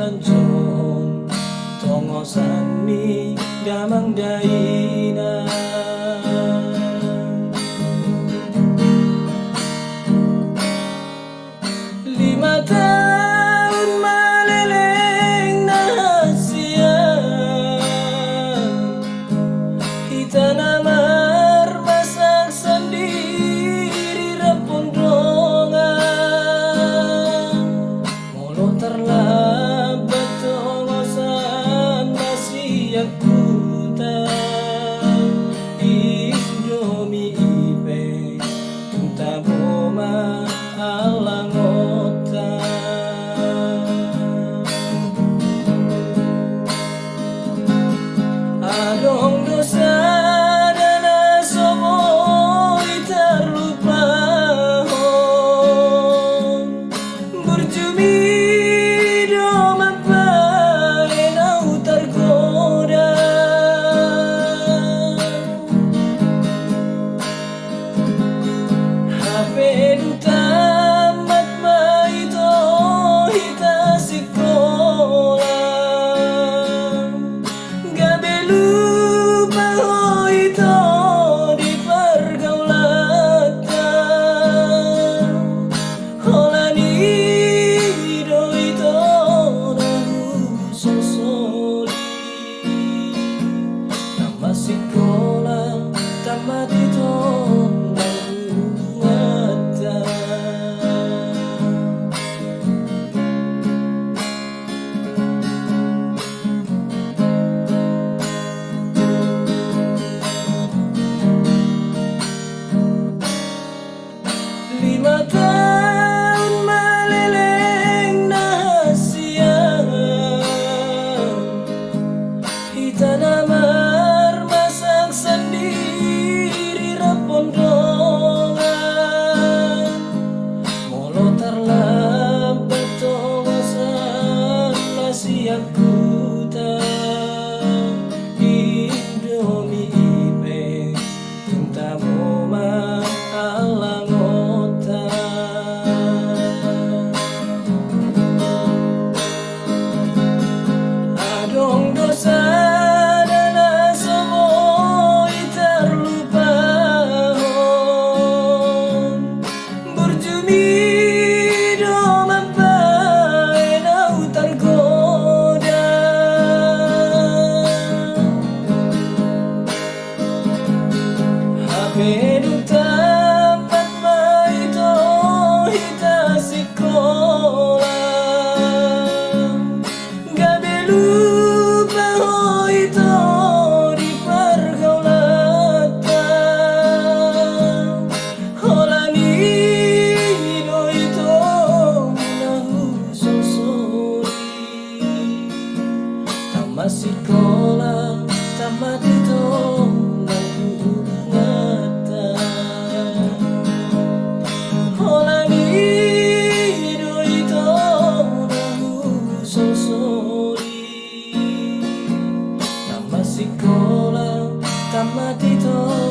lancon tongo sani damang daina. Lima tahun meleleng nasian kita namar masak sendiri repondongan molo terlambat tongosan masih aku Indomie ipe tunta boma alang adong dosa dana somoi terlupa berjumi do mampai nau tergoda HP duta mat maito hita sikola sekolah tamat itu ngata. Lima tahun meleleng nasian kita nama sendiri repondongan molo terlambat tongosan masih aku Indomie ipe tunta boma alang adong dosa Pedung tempat maito hita sikola gabe lupa hoito di pergaulatan holani do itu nahu sosori tamat sikola tamat itu sekolah tamat itu